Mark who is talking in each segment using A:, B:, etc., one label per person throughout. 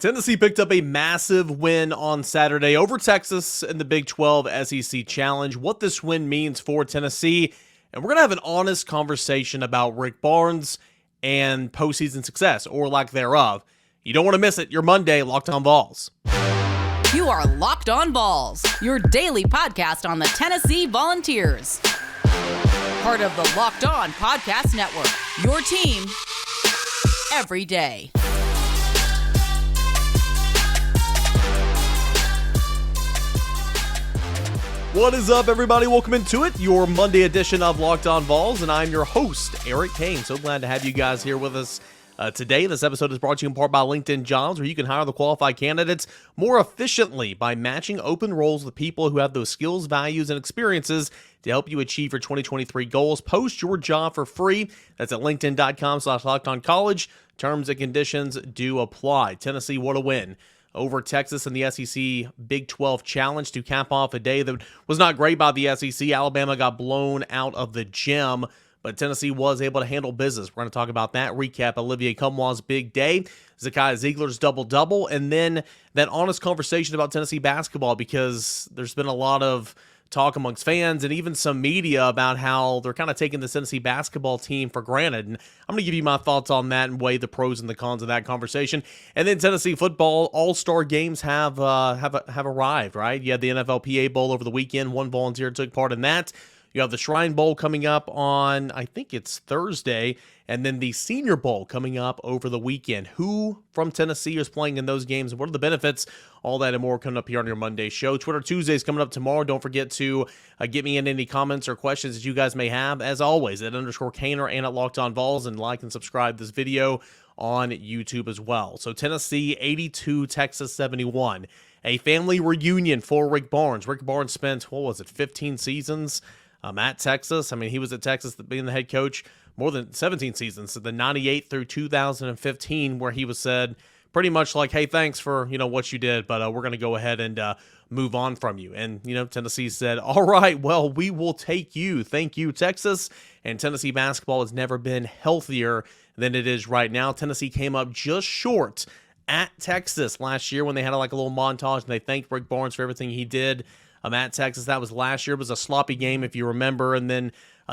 A: Tennessee picked up a massive win on Saturday over Texas in the Big 12 SEC Challenge, what this win means for Tennessee, and we're going to have an honest conversation about Rick Barnes and postseason success, or lack thereof. You don't want to miss it. Your Monday, Locked On Vols.
B: You are Locked On Vols, your daily podcast on the Tennessee Volunteers. Part of the Locked On Podcast Network, your team every day.
A: What is up, everybody? Welcome into it, your Monday edition of Locked On Vols, and I'm your host, Eric Kane. So glad to have you guys here with us today. This episode is brought to you in part by LinkedIn Jobs, where you can hire the qualified candidates more efficiently by matching open roles with people who have those skills, values, and experiences to help you achieve your 2023 goals. Post your job for free. That's at linkedin.com/LockedOnCollege. Terms and conditions do apply. Tennessee, what a win over Texas in the SEC-Big 12 Challenge to cap off a day that was not great by the SEC. Alabama got blown out of the gym, but Tennessee was able to handle business. We're going to talk about that, recap Olivier Nkamhou's big day, Zakai Ziegler's double-double, and then that honest conversation about Tennessee basketball, because there's been a lot of talk amongst fans and even some media about how they're kind of taking the Tennessee basketball team for granted. And I'm going to give you my thoughts on that and weigh the pros and the cons of that conversation. And then Tennessee football all-star games have arrived, right? You had the NFLPA Bowl over the weekend. One volunteer took part in that. You have the Shrine Bowl coming up on, I think it's Thursday, and then the Senior Bowl coming up over the weekend. Who from Tennessee is playing in those games, and what are the benefits? All that and more coming up here on your Monday show. Twitter Tuesdays coming up tomorrow. Don't forget to get me in any comments or questions that you guys may have. As always, at _Kaner and at Locked On Vols, and like and subscribe this video on YouTube as well. So Tennessee 82, Texas 71. A family reunion for Rick Barnes. Rick Barnes spent, 15 seasons at Texas. I mean, he was at Texas being the head coach more than 17 seasons, so the 98 through 2015, where he was said pretty much like, hey, thanks for, what you did, but we're going to go ahead and move on from you. And, Tennessee said, all right, well, we will take you. Thank you, Texas. And Tennessee basketball has never been healthier than it is right now. Tennessee came up just short at Texas last year when they had a little montage, and they thanked Rick Barnes for everything he did at Texas. That was last year. It was a sloppy game, if you remember, and then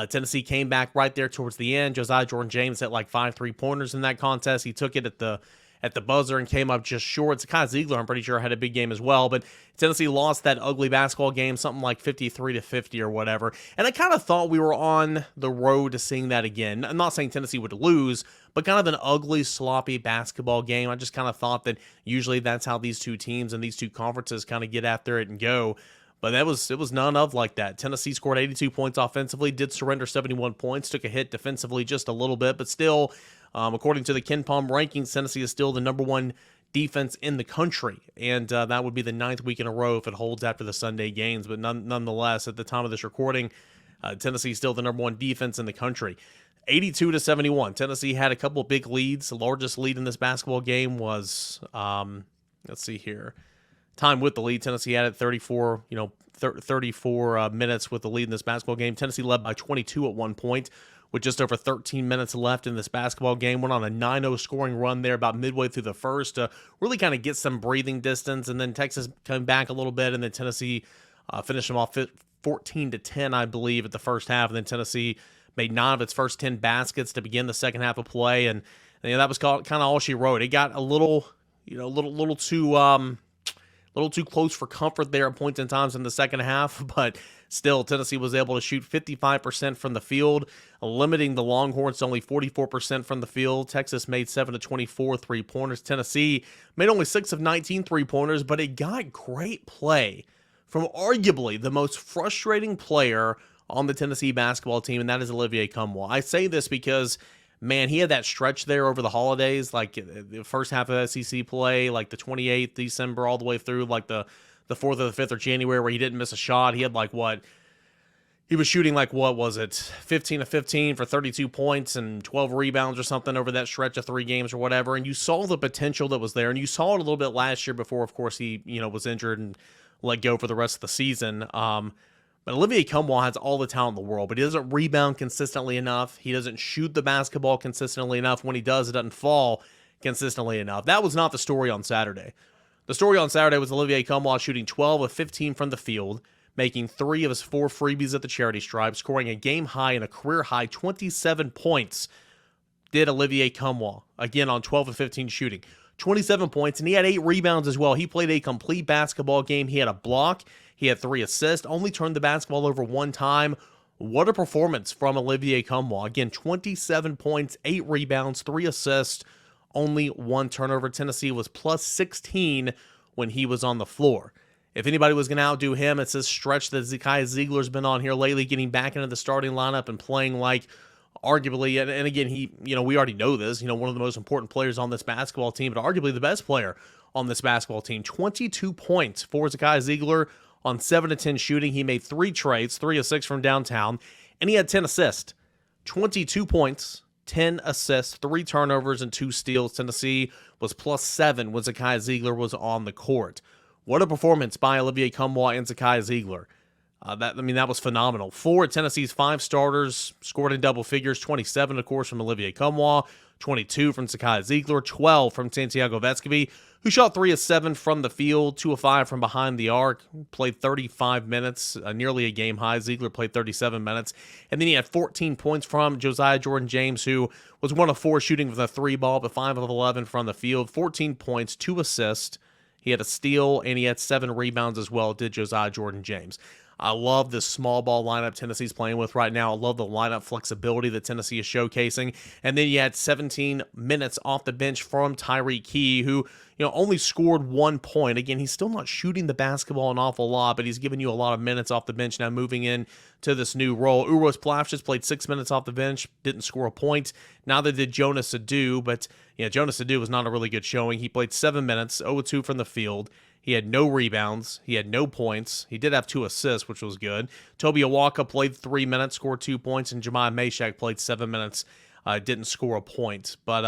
A: Tennessee came back right there towards the end. Josiah Jordan-James hit 5 3-pointers in that contest. He took it at the buzzer and came up just short. Zakai Ziegler, I'm pretty sure, had a big game as well, but Tennessee lost that ugly basketball game, something like 53-50 or whatever, and I kind of thought we were on the road to seeing that again. I'm not saying Tennessee would lose, but kind of an ugly, sloppy basketball game. I just kind of thought that usually that's how these two teams and these two conferences kind of get after it and go. But it was none of like that. Tennessee scored 82 points offensively, did surrender 71 points, took a hit defensively just a little bit, but still, according to the KenPom rankings, Tennessee is still the number one defense in the country, and that would be the 9th week in a row if it holds after the Sunday games. But nonetheless, at the time of this recording, Tennessee is still the number one defense in the country. 82-71. Tennessee had a couple of big leads. The largest lead in this basketball game was, let's see here, time with the lead. Tennessee had it 34 minutes with the lead in this basketball game. Tennessee led by 22 at one point with just over 13 minutes left in this basketball game. Went on a 9-0 scoring run there about midway through the first to really kind of get some breathing distance, and then Texas came back a little bit, and then Tennessee finished them off 14-10, I believe, at the first half, and then Tennessee made 9 of its first 10 baskets to begin the second half of play, and that was kind of all she wrote. It got a little too close for comfort there at points and times in the second half, but still, Tennessee was able to shoot 55% from the field, limiting the Longhorns to only 44% from the field. Texas made 7 of 24 3-pointers. Tennessee made only 6 of 19 3-pointers, but it got great play from arguably the most frustrating player on the Tennessee basketball team, and that is Olivier Nkamhou. I say this because, man, he had that stretch there over the holidays, like the first half of SEC play, like the 28th December all the way through like the 4th or the 5th of January, where he didn't miss a shot. He had he was shooting 15 of 15 for 32 points and 12 rebounds or something over that stretch of 3 games or whatever. And you saw the potential that was there, and you saw it a little bit last year before, of course, he was injured and let go for the rest of the season. But Olivier Nkamhou has all the talent in the world, but he doesn't rebound consistently enough. He doesn't shoot the basketball consistently enough. When he does, it doesn't fall. consistently enough. That was not the story on Saturday. The story on Saturday was Olivier Cumlois shooting 12 of 15 from the field, making 3 of his 4 freebies at the charity stripe, scoring a game high and a career high 27 points. Did Olivier Cumlois, again on 12 of 15 shooting. 27 points, and he had 8 rebounds as well. He played a complete basketball game. He had a block. He had 3 assists, only turned the basketball over 1 time. What a performance from Olivier Cumlois. Again, 27 points, 8 rebounds, 3 assists, only 1 turnover. Tennessee was plus 16 when he was on the floor. If anybody was going to outdo him, it's this stretch that Zakai Ziegler's been on here lately, getting back into the starting lineup and playing like arguably, and again, we already know this, one of the most important players on this basketball team, but arguably the best player on this basketball team. 22 points for Zakai Ziegler on 7 of 10 shooting. He made 3 trades, 3 of 6 from downtown, and he had 10 assists. 22 points, 10 assists, 3 turnovers, and 2 steals. Tennessee was plus 7 when Zakai Ziegler was on the court. What a performance by Olivier Cumlois and Zakai Ziegler. That was phenomenal. 4 of Tennessee's 5 starters scored in double figures. 27, of course, from Olivier Cumlois. 22 from Zakai Ziegler. 12 from Santiago Vescovi, who shot 3 of 7 from the field. 2 of 5 from behind the arc. Played 35 minutes, nearly a game high. Ziegler played 37 minutes. And then he had 14 points from Josiah Jordan-James, who was 1 of 4 shooting with a 3 ball, but 5 of 11 from the field. 14 points, 2 assists. He had a steal, and he had 7 rebounds as well, did Josiah Jordan-James. I love this small ball lineup Tennessee's playing with right now. I love the lineup flexibility that Tennessee is showcasing. And then you had 17 minutes off the bench from Tyreek Key, who only scored 1 point. Again, he's still not shooting the basketball an awful lot, but he's giving you a lot of minutes off the bench now moving in to this new role. Uros Plavsic played 6 minutes off the bench, didn't score a point. Neither did Jonas Adu, but Jonas Adu was not a really good showing. He played 7 minutes, 0 of 2 from the field. He had no rebounds. He had no points. He did have 2 assists, which was good. Toby Awaka played 3 minutes, scored 2 points, and Jemiah Mashak played 7 minutes, didn't score a point. But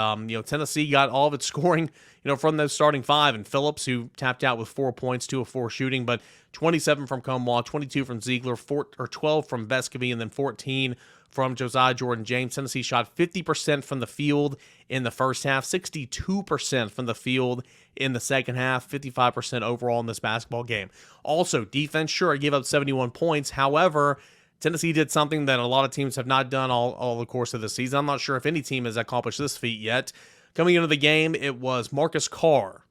A: Tennessee got all of its scoring, from those starting 5. And Phillips, who tapped out with 4 points, 2 of 4 shooting, but 27 from Cumlois, 22 from Ziegler, 12 from Vescovi, and then 14 from Josiah Jordan-James. Tennessee shot 50% from the field in the first half, 62% from the field in the second half, 55% overall in this basketball game. Also, defense, sure, gave up 71 points. However, Tennessee did something that a lot of teams have not done all the course of the season. I'm not sure if any team has accomplished this feat yet. Coming into the game, it was Marcus Carr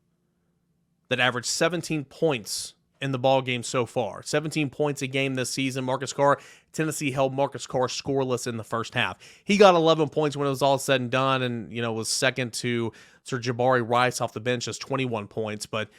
A: that averaged 17 points in the ball game so far. 17 points a game this season. Marcus Carr, Tennessee held Marcus Carr scoreless in the first half. He got 11 points when it was all said and done, and was second to Sir Jabari Rice off the bench, as 21 points. But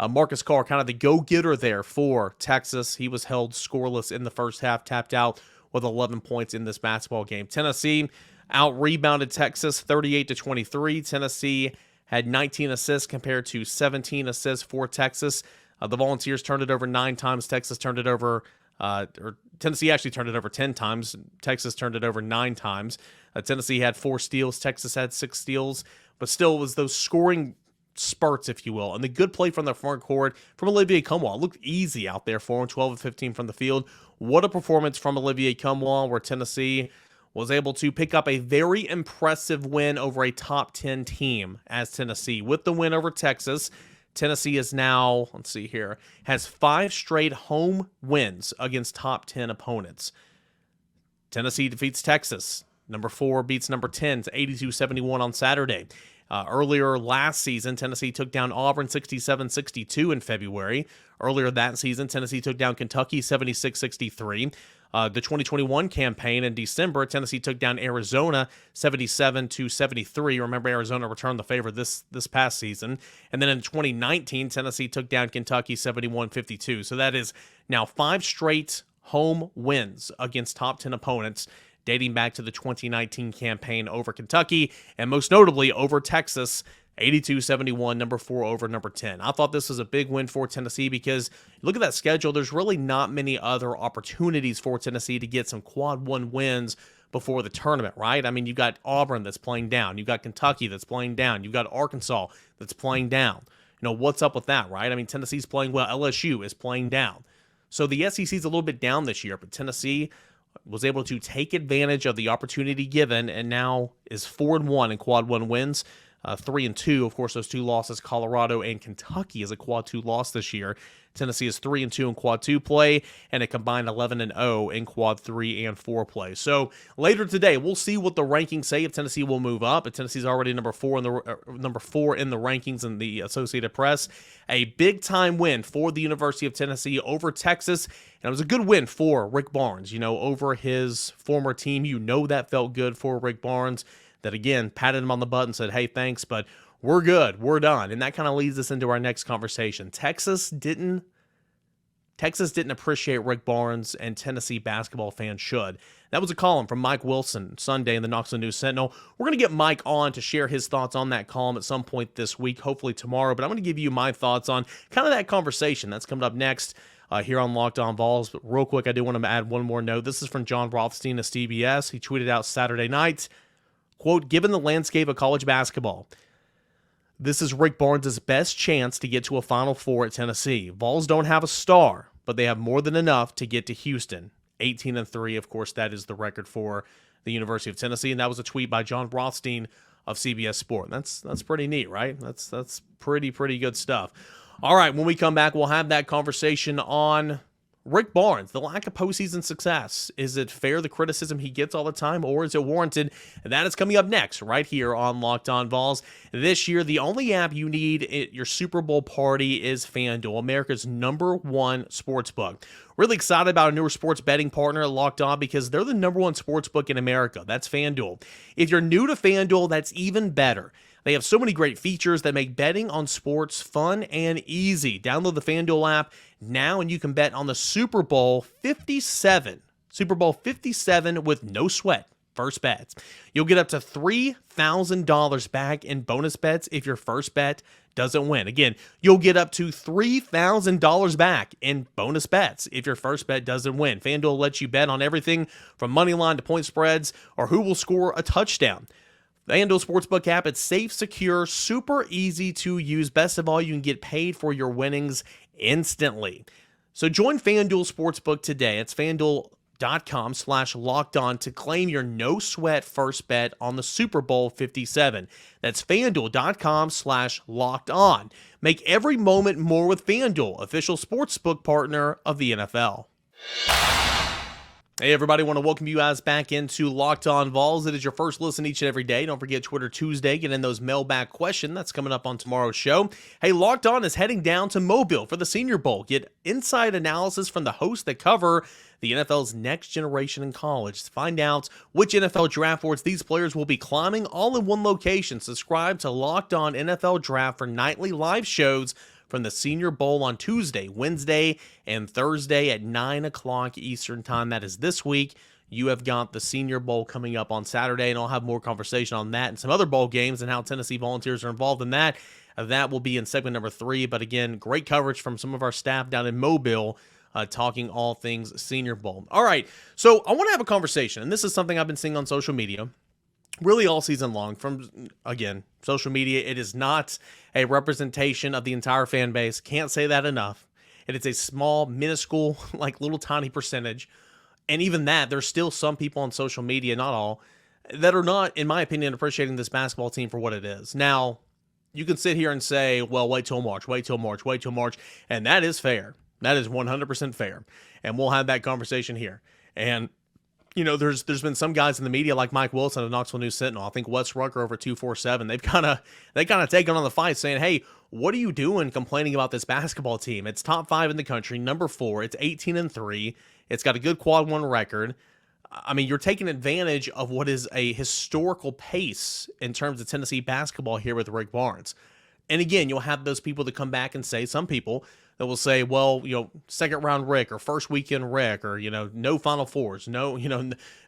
A: Marcus Carr, kind of the go-getter there for Texas. He was held scoreless in the first half, tapped out with 11 points in this basketball game. Tennessee out-rebounded Texas 38-23. Tennessee had 19 assists compared to 17 assists for Texas. The Volunteers turned it over 9 times. Texas turned it over, or Tennessee actually turned it over 10 times. Texas turned it over 9 times. Tennessee had 4 steals. Texas had 6 steals. But still, it was those scoring spurts, if you will. And the good play from the front court from Olivier Cumlois. It looked easy out there for him, 12 of 15 from the field. What a performance from Olivier Cumlois, where Tennessee was able to pick up a very impressive win over a top 10 team as Tennessee. With the win over Texas, Tennessee is now, has 5 straight home wins against top 10 opponents. Tennessee defeats Texas. Number 4 beats number 10 to 82-71 on Saturday. Earlier last season, Tennessee took down Auburn 67-62 in February. Earlier that season, Tennessee took down Kentucky 76-63. The 2021 campaign in December, Tennessee took down Arizona 77-73. Remember, Arizona returned the favor this past season. And then in 2019, Tennessee took down Kentucky 71-52. So that is now 5 straight home wins against top 10 opponents, dating back to the 2019 campaign over Kentucky, and most notably over Texas, 82-71, number 4 over number 10. I thought this was a big win for Tennessee because look at that schedule. There's really not many other opportunities for Tennessee to get some quad 1 wins before the tournament, right? I mean, you've got Auburn that's playing down. You've got Kentucky that's playing down. You've got Arkansas that's playing down. What's up with that, right? I mean, Tennessee's playing well. LSU is playing down. So the SEC's a little bit down this year, but Tennessee was able to take advantage of the opportunity given and now is 4-1 in quad 1 wins. 3-2. Of course, those two losses, Colorado and Kentucky, is a quad 2 loss this year. Tennessee is 3-2 in quad 2 play and a combined 11-0 in quad 3 and 4 play. So later today, we'll see what the rankings say if Tennessee will move up. But Tennessee's already number 4 in the rankings in the Associated Press. A big time win for the University of Tennessee over Texas, and it was a good win for Rick Barnes. Over his former team, that felt good for Rick Barnes. That again patted him on the butt and said, "Hey, thanks, but we're good, we're done." And that kind of leads us into our next conversation. Texas didn't appreciate Rick Barnes, and Tennessee basketball fans should. That was a column from Mike Wilson Sunday in the Knoxville News-Sentinel. We're going to get Mike on to share his thoughts on that column at some point this week, hopefully tomorrow. But I'm going to give you my thoughts on kind of that conversation that's coming up next here on Locked On Vols. But real quick, I do want to add one more note. This is from John Rothstein of CBS. He tweeted out Saturday night, quote, "Given the landscape of college basketball, this is Rick Barnes' best chance to get to a Final Four at Tennessee. Vols don't have a star, but they have more than enough to get to Houston." 18-3, of course, that is the record for the University of Tennessee, and that was a tweet by John Rothstein of CBS Sport. That's pretty neat, right? That's pretty good stuff. All right, when we come back, we'll have that conversation on Rick Barnes, the lack of postseason success. Is it fair, the criticism he gets all the time, or is it warranted? And that is coming up next, right here on Locked On Vols. This year, the only app you need at your Super Bowl party is FanDuel, America's #1 sportsbook. Really excited about a newer sports betting partner at Locked On because they're the #1 sportsbook in America. That's FanDuel. If you're new to FanDuel, that's even better. They have so many great features that make betting on sports fun and easy. Download the FanDuel app now and you can bet on the Super Bowl 57. Super Bowl 57 with no sweat. First bets. You'll get up to $3,000 back in bonus bets if your first bet doesn't win. Again, you'll get up to $3,000 back in bonus bets if your first bet doesn't win. FanDuel lets you bet on everything from money line to point spreads or who will score a touchdown. The FanDuel Sportsbook app, it's safe, secure, super easy to use. Best of all, you can get paid for your winnings instantly. So join FanDuel Sportsbook today. It's FanDuel.com/lockedon to claim your no-sweat first bet on the Super Bowl 57. That's FanDuel.com/lockedon. Make every moment more with FanDuel, official sportsbook partner of the NFL. Hey everybody, I want to welcome you guys back into Locked On Vols. It is your first listen each and every day. Don't forget Twitter Tuesday, get in those mailbag questions. That's coming up on tomorrow's show. Hey, Locked On is heading down to Mobile for the Senior Bowl. Get inside analysis from the hosts that cover the NFL's next generation in college. Find out which NFL draft boards these players will be climbing all in one location. Subscribe to Locked On NFL Draft for nightly live shows from the Senior Bowl on Tuesday, Wednesday, and Thursday at 9 o'clock Eastern Time. That is this week. You have got the Senior Bowl coming up on Saturday, and I'll have more conversation on that and some other bowl games and how Tennessee Volunteers are involved in that. That will be in segment number 3. But again, great coverage from some of our staff down in Mobile, talking all things Senior Bowl. All right, so I want to have a conversation, and this is something I've been seeing on social media really all season long. From, again, social media, it is not a representation of the entire fan base. Can't say that enough. It is a small, minuscule, like little tiny percentage. And even that, there's still some people on social media, not all, that are not, in my opinion, appreciating this basketball team for what it is. Now, you can sit here and say, well, wait till March, and that is fair. That is 100% fair. And we'll have that conversation here. And there's been some guys in the media like Mike Wilson of Knoxville News-Sentinel. I think Wes Rucker over 247. They've kind of taken on the fight, saying, "Hey, what are you doing complaining about this basketball team? It's top 5 in the country, number 4. It's 18-3. It's got a good quad 1 record. I mean, you're taking advantage of what is a historical pace in terms of Tennessee basketball here with Rick Barnes." And again, you'll have those people that come back and say, some people that will say, well, second round Rick or first weekend Rick or, no Final Fours, no,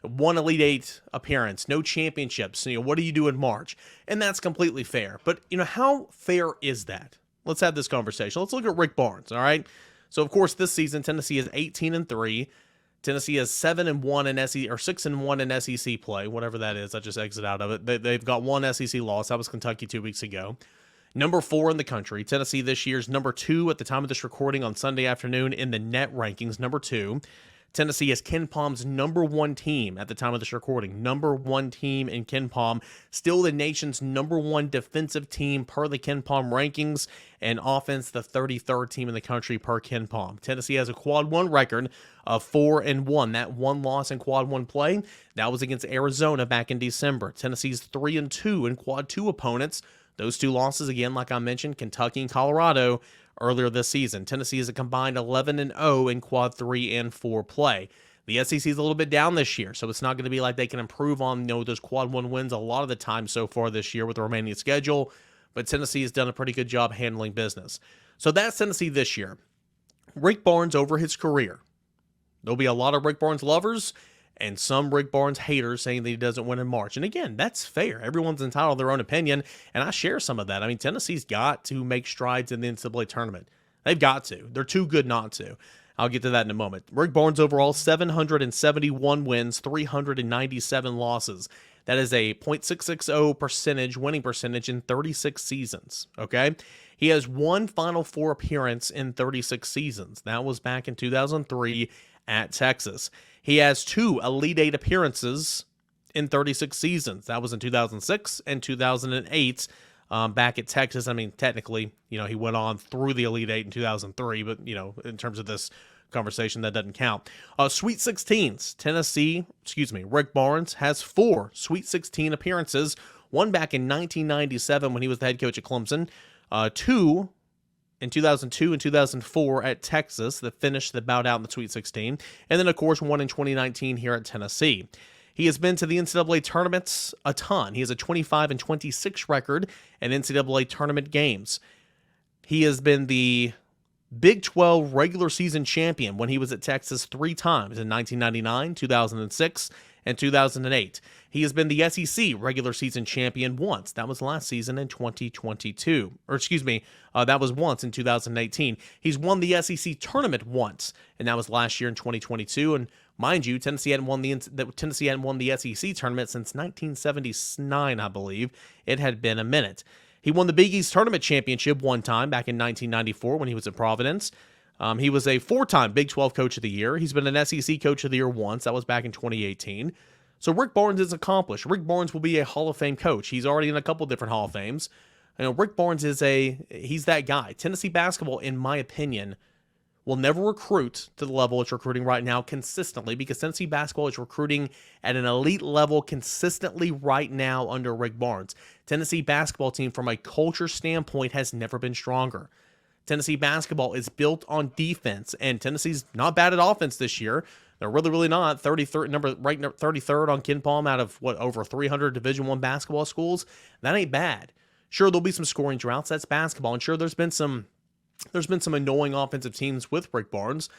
A: one Elite 8 appearance, no championships. What do you do in March? And that's completely fair. But, how fair is that? Let's have this conversation. Let's look at Rick Barnes, all right? So, of course, this season, Tennessee is 18-3. Tennessee is 7-1 in SEC or 6-1 in SEC play, whatever that is. I just exit out of it. They've got one SEC loss. That was Kentucky 2 weeks ago. Number 4 in the country. Tennessee this year's number 2 at the time of this recording on Sunday afternoon in the net rankings, number 2. Tennessee is KenPom's number one team at the time of this recording. Number one team in KenPom. Still the nation's number one defensive team per the KenPom rankings. And offense, the 33rd team in the country per KenPom. Tennessee has a quad one record of 4-1. That one loss in quad one play, that was against Arizona back in December. Tennessee's 3-2 in quad two opponents. Those two losses, again, like I mentioned, Kentucky and Colorado earlier this season. Tennessee is a combined 11-0 in quad 3 and 4 play. The SEC is a little bit down this year, so it's not going to be like they can improve on those quad 1 wins a lot of the time so far this year with the remaining schedule, but Tennessee has done a pretty good job handling business. So that's Tennessee this year. Rick Barnes over his career. There'll be a lot of Rick Barnes lovers and some Rick Barnes haters saying that he doesn't win in March. And again, that's fair. Everyone's entitled to their own opinion, and I share some of that. I mean, Tennessee's got to make strides in the NCAA tournament. They've got to. They're too good not to. I'll get to that in a moment. Rick Barnes overall, 771 wins, 397 losses. That is a .660 winning percentage in 36 seasons, okay? He has one Final Four appearance in 36 seasons. That was back in 2003 at Texas. He has 2 Elite Eight appearances in 36 seasons. That was in 2006 and 2008 back at Texas. I mean, technically, he went on through the Elite Eight in 2003, but, in terms of this conversation, that doesn't count. Sweet 16s. Rick Barnes has 4 Sweet 16 appearances. One back in 1997 when he was the head coach at Clemson. 2 in 2002 and 2004 at Texas that finished the bout out in the Sweet 16. And then, of course, 1 in 2019 here at Tennessee. He has been to the NCAA tournaments a ton. He has a 25-26 record in NCAA tournament games. He has been the Big 12 regular season champion when he was at Texas 3 times in 1999, 2006, and 2008. He has been the SEC regular season champion once. That was last season in 2022. That was once in 2018. He's won the SEC tournament once, and that was last year in 2022. And mind you, Tennessee hadn't won the SEC tournament since 1979, I believe. It had been a minute. He won the Big East Tournament Championship one time back in 1994 when he was at Providence. He was a 4-time Big 12 Coach of the Year. He's been an SEC Coach of the Year once. That was back in 2018. So Rick Barnes is accomplished. Rick Barnes will be a Hall of Fame coach. He's already in a couple different Hall of Fames. Rick Barnes he's that guy. Tennessee basketball, in my opinion, will never recruit to the level it's recruiting right now consistently because Tennessee basketball is recruiting at an elite level consistently right now under Rick Barnes. Tennessee basketball team, from a culture standpoint, has never been stronger. Tennessee basketball is built on defense, and Tennessee's not bad at offense this year. They're really, really not. 33rd on KenPom out of, over 300 Division I basketball schools. That ain't bad. Sure, there'll be some scoring droughts. That's basketball. And sure, there's been some annoying offensive teams with Rick Barnes.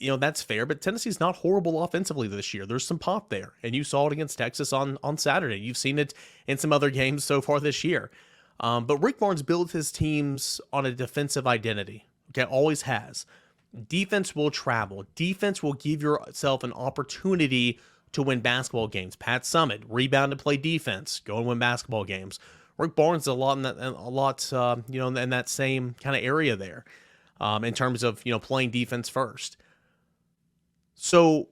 A: That's fair, but Tennessee's not horrible offensively this year. There's some pop there, and you saw it against Texas on Saturday. You've seen it in some other games so far this year. But Rick Barnes builds his teams on a defensive identity. Okay, always has. Defense will travel. Defense will give yourself an opportunity to win basketball games. Pat Summitt, rebound to play defense, go and win basketball games. Rick Barnes is a lot in that same kind of area there, in terms of playing defense first. So,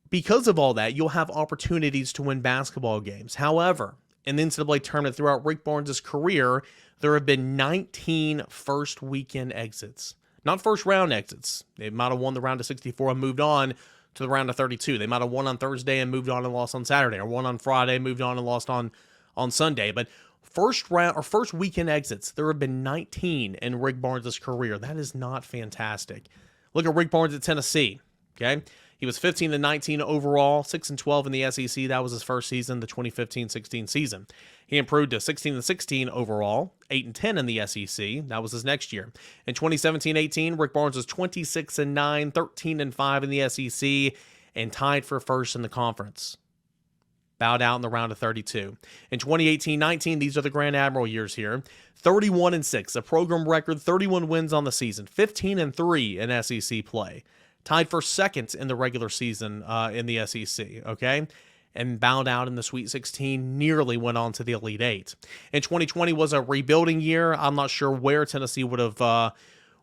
A: because of all that, you'll have opportunities to win basketball games. However, in the NCAA tournament throughout Rick Barnes' career, there have been 19 first weekend exits. Not first round exits. They might have won the round of 64 and moved on to the round of 32. They might have won on Thursday and moved on and lost on Saturday, or won on Friday, moved on and lost on Sunday. But first weekend exits, there have been 19 in Rick Barnes' career. That is not fantastic. Look at Rick Barnes at Tennessee. Okay, he was 15-19 overall, 6-12 in the SEC. That was his first season, the 2015-16 season. He improved to 16-16 overall, 8-10 in the SEC. That was his next year. In 2017-18, Rick Barnes was 26-9, 13-5 in the SEC, and tied for first in the conference. Bowed out in the round of 32. In 2018-19, these are the Grand Admiral years here. 31-6, a program record, 31 wins on the season, 15-3 in SEC play. Tied for second in the regular season in the SEC, okay? And bowed out in the Sweet 16, nearly went on to the Elite Eight. In 2020 was a rebuilding year. I'm not sure where Tennessee would have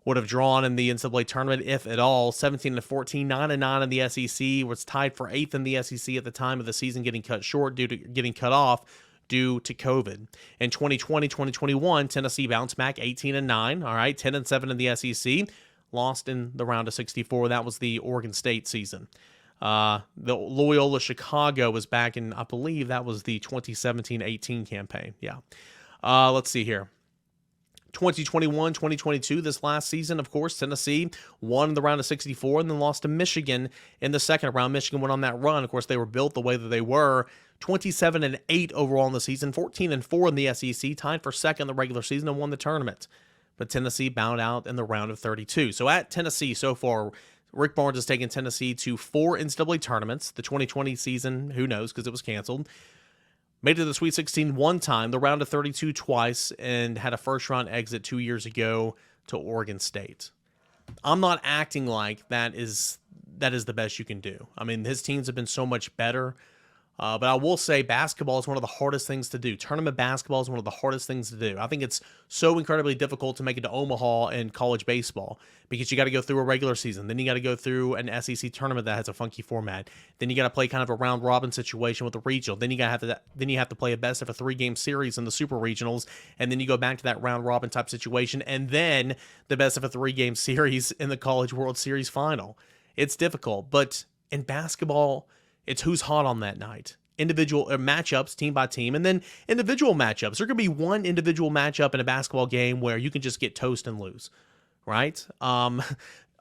A: would have drawn in the NCAA tournament, if at all. 17-14, 9-9 in the SEC, was tied for 8th in the SEC at the time of the season, getting cut off due to COVID. In 2020, 2021, Tennessee bounced back 18-9, all right, 10-7 in the SEC, lost in the round of 64. That was the Oregon State season. The Loyola Chicago was back in, I believe that was the 2017-18 campaign. Yeah. Let's see here. 2021, 2022, this last season, of course, Tennessee won in the round of 64 and then lost to Michigan in the second round. Michigan went on that run. Of course, they were built the way that they were. 27-8 overall in the season, 14-4 in the SEC, tied for second in the regular season and won the tournament. But Tennessee bowed out in the round of 32. So at Tennessee so far, Rick Barnes has taken Tennessee to 4 NCAA tournaments. The 2020 season, who knows, because it was canceled. Made it to the Sweet 16 one time, the round of 32 twice, and had a first-round exit 2 years ago to Oregon State. I'm not acting like that is the best you can do. I mean, his teams have been so much better. But I will say basketball is one of the hardest things to do. Tournament basketball is one of the hardest things to do. I think it's so incredibly difficult to make it to Omaha in college baseball because you got to go through a regular season. Then you got to go through an SEC tournament that has a funky format. Then you got to play kind of a round robin situation with the regional. Then you have to play a best of a 3-game series in the super regionals, and then you go back to that round robin type situation, and then the best of a 3-game series in the College World Series final. It's difficult, but in basketball, it's who's hot on that night. Individual matchups, team by team, and then individual matchups. There could be one individual matchup in a basketball game where you can just get toast and lose, right?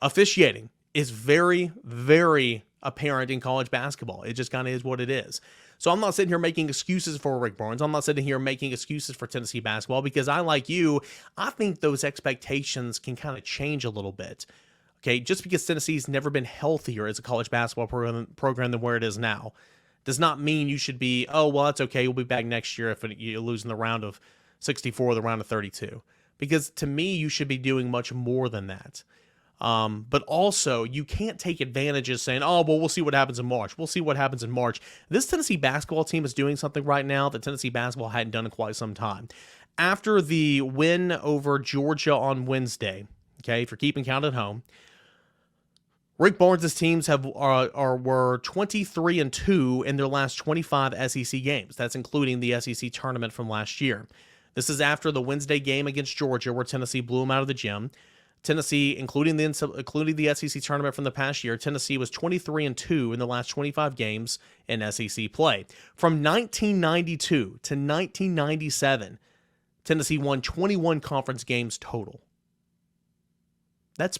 A: Officiating is very, very apparent in college basketball. It just kind of is what it is. So I'm not sitting here making excuses for Rick Barnes. I'm not sitting here making excuses for Tennessee basketball because I, like you, I think those expectations can kind of change a little bit. Okay, just because Tennessee's never been healthier as a college basketball program than where it is now does not mean you should be, oh, well, it's okay, we'll be back next year if you lose in the round of 64 or the round of 32. Because to me, you should be doing much more than that. But also, you can't take advantages saying, oh, well, we'll see what happens in March. We'll see what happens in March. This Tennessee basketball team is doing something right now that Tennessee basketball hadn't done in quite some time. After the win over Georgia on Wednesday, okay, if you're keeping count at home, Rick Barnes' teams were 23-2 in their last 25 SEC games. That's including the SEC tournament from last year. This is after the Wednesday game against Georgia, where Tennessee blew them out of the gym. Tennessee, including the SEC tournament from the past year, Tennessee was 23-2 in the last 25 games in SEC play. From 1992 to 1997, Tennessee won 21 conference games total. That's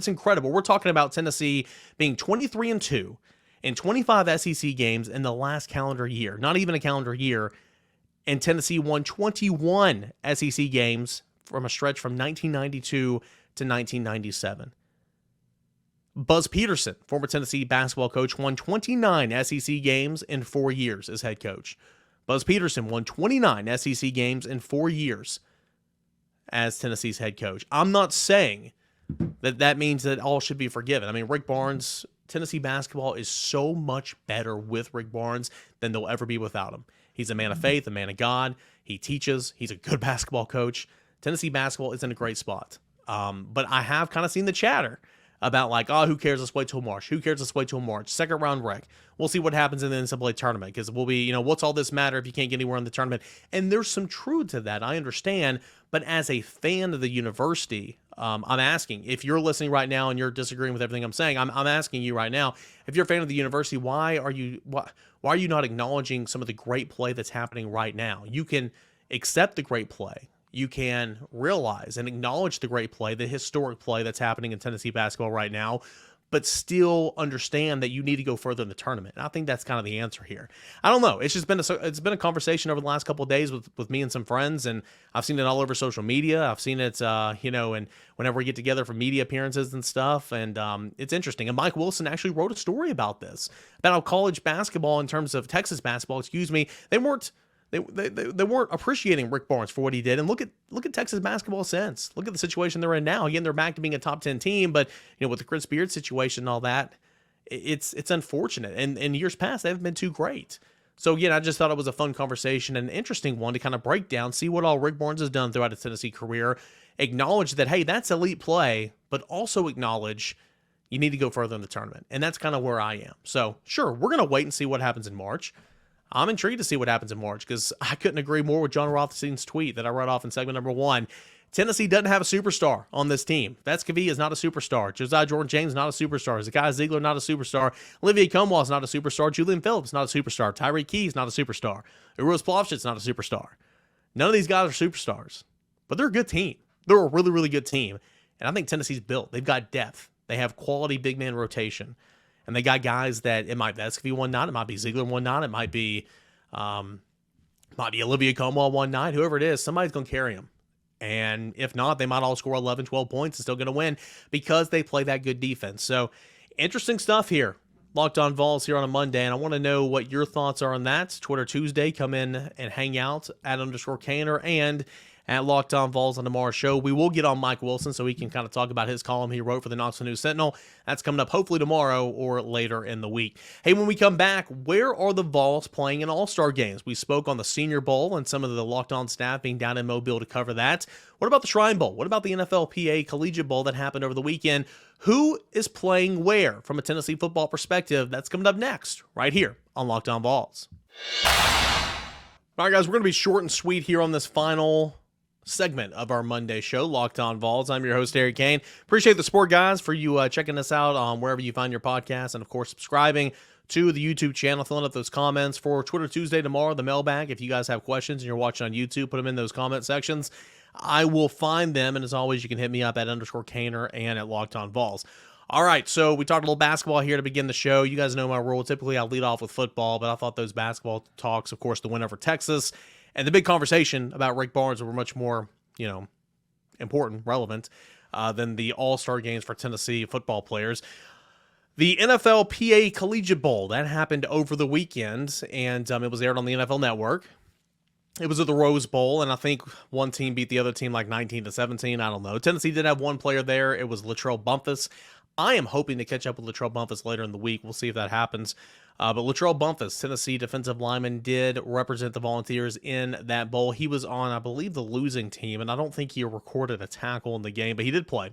A: incredible. We're talking about Tennessee being 23-2 in 25 SEC games in the last calendar year, not even a calendar year, and Tennessee won 21 SEC games from a stretch from 1992 to 1997. Buzz Peterson, former Tennessee basketball coach, won 29 SEC games in 4 years as head coach. Buzz Peterson won 29 SEC games in 4 years as Tennessee's head coach. I'm not saying that means that all should be forgiven. I mean, Rick Barnes, Tennessee basketball is so much better with Rick Barnes than they'll ever be without him. He's a man of faith, a man of God. He teaches. He's a good basketball coach. Tennessee basketball is in a great spot. But I have kind of seen the chatter about like, oh, who cares? Let's wait till March. Who cares? Let's wait till March. Second round rec. We'll see what happens in the NCAA tournament because we'll be, what's all this matter if you can't get anywhere in the tournament? And there's some truth to that. I understand. But as a fan of the university, I'm asking, if you're listening right now and you're disagreeing with everything I'm saying, I'm asking you right now, if you're a fan of the university, why are you not acknowledging some of the great play that's happening right now? You can accept the great play. You can realize and acknowledge the great play, the historic play that's happening in Tennessee basketball right now, but still understand that you need to go further in the tournament. And I think that's kind of the answer here. I don't know. It's just been a conversation over the last couple of days with me and some friends, and I've seen it all over social media. I've seen it, and whenever we get together for media appearances and stuff, and it's interesting. And Mike Wilson actually wrote a story about this, about how college basketball, in terms of Texas basketball, they weren't appreciating Rick Barnes for what he did. And look at Texas basketball since. Look at the situation they're in now. Again, they're back to being a top 10 team, but with the Chris Beard situation and all that, it's unfortunate. And in years past, they haven't been too great. So again, I just thought it was a fun conversation and an interesting one to kind of break down, see what all Rick Barnes has done throughout his Tennessee career, acknowledge that, hey, that's elite play, but also acknowledge you need to go further in the tournament. And that's kind of where I am. So, sure, we're going to wait and see what happens in March. I'm intrigued to see what happens in March because I couldn't agree more with John Rothstein's tweet that I read off in segment number 1. Tennessee doesn't have a superstar on this team. Vescovia is not a superstar. Josiah Jordan-James not a superstar. Zakai Ziegler not a superstar. Olivier Comwell is not a superstar. Julian Phillips not a superstar. Tyree Keys not a superstar. Uros Plavshitz not a superstar. None of these guys are superstars, but they're a good team. They're a really, really good team. And I think Tennessee's built. They've got depth. They have quality big man rotation. And they got guys that it might be Vescovia one night. It might be Ziegler one night. It might be Olivier Comwell one night. Whoever it is, somebody's going to carry them. And if not, they might all score 11, 12 points and still going to win because they play that good defense. So interesting stuff here. Locked On Vols here on a Monday, and I want to know what your thoughts are on that. Twitter Tuesday, come in and hang out at _Caner and at Locked On Vols on tomorrow's show. We will get on Mike Wilson so he can kind of talk about his column he wrote for the Knoxville News Sentinel. That's coming up hopefully tomorrow or later in the week. Hey, when we come back, where are the Vols playing in All-Star games? We spoke on the Senior Bowl and some of the Locked On staff being down in Mobile to cover that. What about the Shrine Bowl? What about the NFLPA Collegiate Bowl that happened over the weekend? Who is playing where from a Tennessee football perspective? That's coming up next right here on Locked On Vols. All right, guys, we're going to be short and sweet here on this final segment of our Monday show, Locked On Vols. I'm your host, Eric Kane. Appreciate the support, guys, for you checking us out on wherever you find your podcast, and of course, subscribing to the YouTube channel, filling up those comments for Twitter Tuesday tomorrow, the mailbag. If you guys have questions and you're watching on YouTube, put them in those comment sections. I will find them, and as always, you can hit me up at _Caner and at Locked On Vols. All right, so we talked a little basketball here to begin the show. You guys know my rule. Typically, I'll lead off with football, but I thought those basketball talks, of course, the win over Texas, and the big conversation about Rick Barnes were much more, important, relevant than the All-Star games for Tennessee football players. The NFLPA Collegiate Bowl, that happened over the weekend, and it was aired on the NFL Network. It was at the Rose Bowl, and I think one team beat the other team like 19-17. I don't know. Tennessee did have one player there. It was Latrell Bumpus. I am hoping to catch up with Latrell Bumpus later in the week. We'll see if that happens. But Latrell Bumpus, Tennessee defensive lineman, did represent the Volunteers in that bowl. He was on, I believe, the losing team, and I don't think he recorded a tackle in the game, but he did play.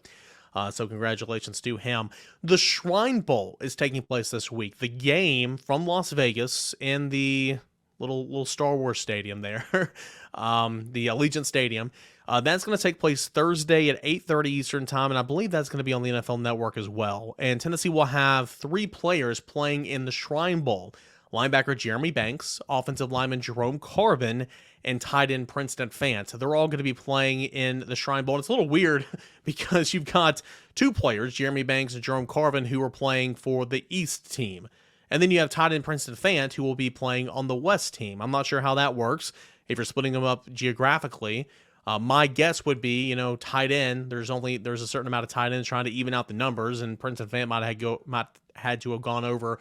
A: So congratulations to him. The Shrine Bowl is taking place this week. The game from Las Vegas in the little Star Wars stadium there, the Allegiant Stadium. That's going to take place Thursday at 8:30 Eastern Time, and I believe that's going to be on the NFL Network as well. And Tennessee will have 3 players playing in the Shrine Bowl. Linebacker Jeremy Banks, offensive lineman Jerome Carvin, and tight end Princeton Fant. They're all going to be playing in the Shrine Bowl. And it's a little weird because you've got 2 players, Jeremy Banks and Jerome Carvin, who are playing for the East team. And then you have tight end Princeton Fant, who will be playing on the West team. I'm not sure how that works, if you're splitting them up geographically. My guess would be, tight end. There's a certain amount of tight ends trying to even out the numbers, and Princeton Fant might had to have gone over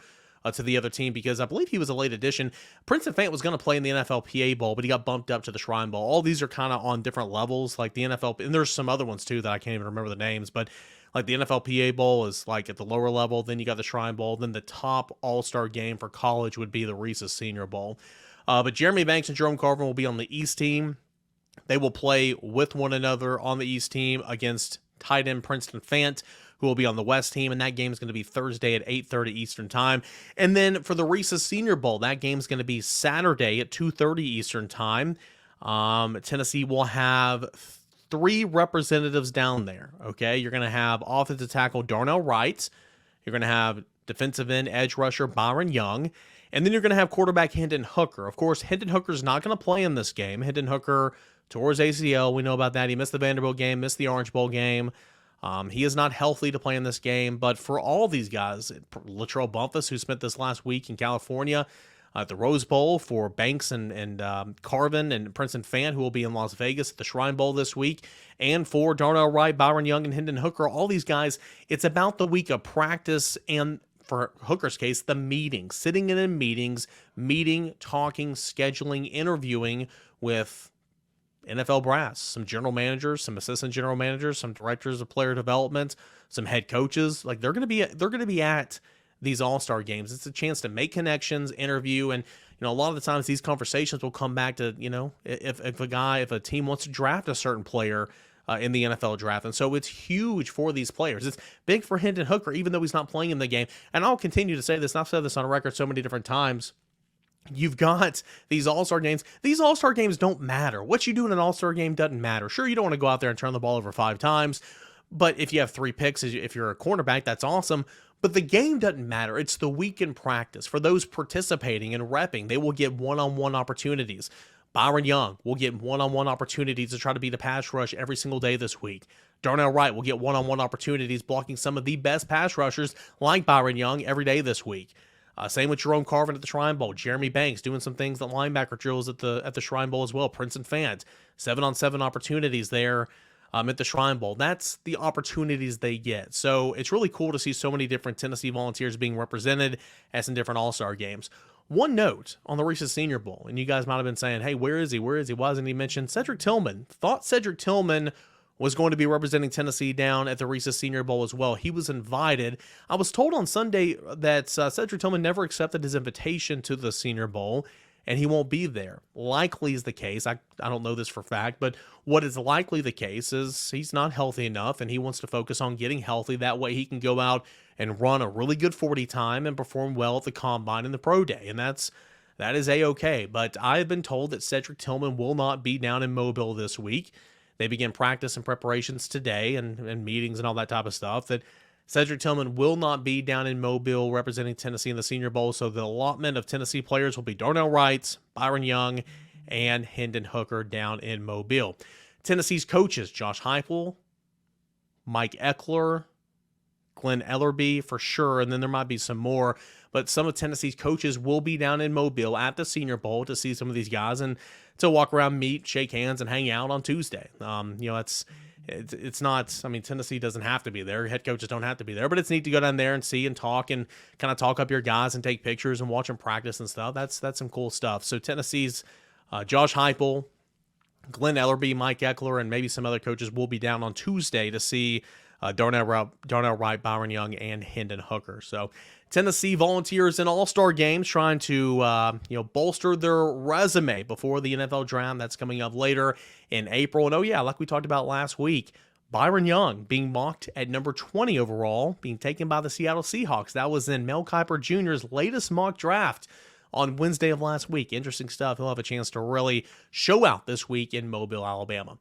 A: to the other team because I believe he was a late addition. Princeton Fant was going to play in the NFLPA Bowl, but he got bumped up to the Shrine Bowl. All these are kind of on different levels, like the NFL, and there's some other ones too that I can't even remember the names, but like the NFLPA Bowl is like at the lower level, then you got the Shrine Bowl, then the top all-star game for college would be the Reece Senior Bowl. But Jeremy Banks and Jerome Carvin will be on the East team. They will play with one another on the East team against tight end Princeton Fant, who will be on the West team, and that game is going to be Thursday at 8:30 Eastern Time. And then for the Reece Senior Bowl, that game is going to be Saturday at 2:30 Eastern Time. Tennessee will have 3 representatives down there, okay? You're going to have offensive tackle Darnell Wright. You're going to have defensive end edge rusher Byron Young. And then you're going to have quarterback Hendon Hooker. Of course, Hendon Hooker's not going to play in this game. Hendon Hooker tore his ACL. We know about that. He missed the Vanderbilt game, missed the Orange Bowl game. He is not healthy to play in this game. But for all these guys, Latrell Bumpus, who spent this last week in California at the Rose Bowl, for Banks and Carvin and Princeton Fant, who will be in Las Vegas at the Shrine Bowl this week, and for Darnell Wright, Byron Young, and Hendon Hooker, all these guys, it's about the week of practice and, for Hooker's case, the meetings, sitting in meetings, talking, scheduling, interviewing with NFL brass, some general managers, some assistant general managers, some directors of player development, some head coaches. Like they're going to be at these all-star games. It's a chance to make connections, interview, and a lot of the times these conversations will come back to, if a team wants to draft a certain player, in the NFL draft. And so it's huge for these players. It's big for Hendon Hooker, even though he's not playing in the game. And I'll continue to say this, and I've said this on record so many different times. You've got these all-star games. These all-star games don't matter. What you do in an all-star game doesn't matter. Sure, you don't want to go out there and turn the ball over 5 times, but if you have 3 picks, if you're a cornerback, that's awesome. But the game doesn't matter. It's the week in practice. For those participating and repping, they will get one-on-one opportunities. Byron Young will get one-on-one opportunities to try to beat a pass rush every single day this week. Darnell Wright will get one-on-one opportunities blocking some of the best pass rushers like Byron Young every day this week. Same with Jerome Carvin at the Shrine Bowl. Jeremy Banks doing some things at linebacker drills at the Shrine Bowl as well. Princeton Fant, 7-on-7 opportunities there at the Shrine Bowl. That's the opportunities they get. So it's really cool to see so many different Tennessee Volunteers being represented at some different all-star games. One note on the Reese's Senior Bowl, and you guys might have been saying, hey, where is he? Where is he? Why hasn't he mentioned Cedric Tillman? Thought Cedric Tillman was going to be representing Tennessee down at the Reese's Senior Bowl as well. He was invited. I was told on Sunday that Cedric Tillman never accepted his invitation to the Senior Bowl, and he won't be there. Likely is the case. I don't know this for a fact, but what is likely the case is he's not healthy enough, and he wants to focus on getting healthy. That way he can go out and run a really good 40 time and perform well at the Combine and the Pro Day, and that is A-okay. But I've been told that Cedric Tillman will not be down in Mobile this week. They begin practice and preparations today and meetings and all that type of stuff, that Cedric Tillman will not be down in Mobile representing Tennessee in the Senior Bowl. So the allotment of Tennessee players will be Darnell Wright, Byron Young, and Hendon Hooker down in Mobile. Tennessee's coaches, Josh Heupel, Mike Eckler, Glenn Ellerbe for sure, and then there might be some more. But some of Tennessee's coaches will be down in Mobile at the Senior Bowl to see some of these guys and to walk around, meet, shake hands, and hang out on Tuesday. It's not, I mean, Tennessee doesn't have to be there. Head coaches don't have to be there, but it's neat to go down there and see and talk and kind of talk up your guys and take pictures and watch them practice and stuff. That's some cool stuff. So Tennessee's Josh Heupel, Glenn Ellerbe, Mike Eckler, and maybe some other coaches will be down on Tuesday to see Darnell Wright, Byron Young, and Hendon Hooker. So Tennessee Volunteers in all-star games trying to bolster their resume before the NFL draft. That's coming up later in April. And like we talked about last week, Byron Young being mocked at number 20 overall, being taken by the Seattle Seahawks. That was in Mel Kiper Jr.'s latest mock draft on Wednesday of last week. Interesting stuff. He'll have a chance to really show out this week in Mobile, Alabama.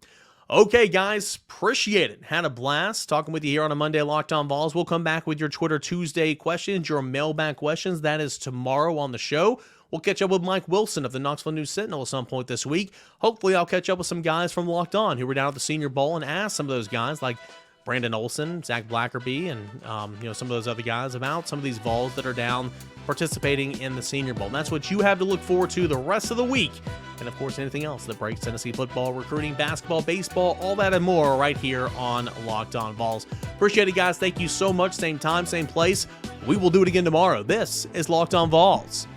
A: Okay, guys, appreciate it. Had a blast talking with you here on a Monday Locked On Vols. We'll come back with your Twitter Tuesday questions, your mailbag questions. That is tomorrow on the show. We'll catch up with Mike Wilson of the Knoxville News Sentinel at some point this week. Hopefully, I'll catch up with some guys from Locked On who were down at the Senior Bowl and ask some of those guys like Brandon Olson, Zach Blackerby, and some of those other guys about some of these Vols that are down participating in the Senior Bowl. And that's what you have to look forward to the rest of the week. And, of course, anything else that breaks Tennessee football, recruiting, basketball, baseball, all that and more right here on Locked On Vols. Appreciate it, guys. Thank you so much. Same time, same place. We will do it again tomorrow. This is Locked On Vols.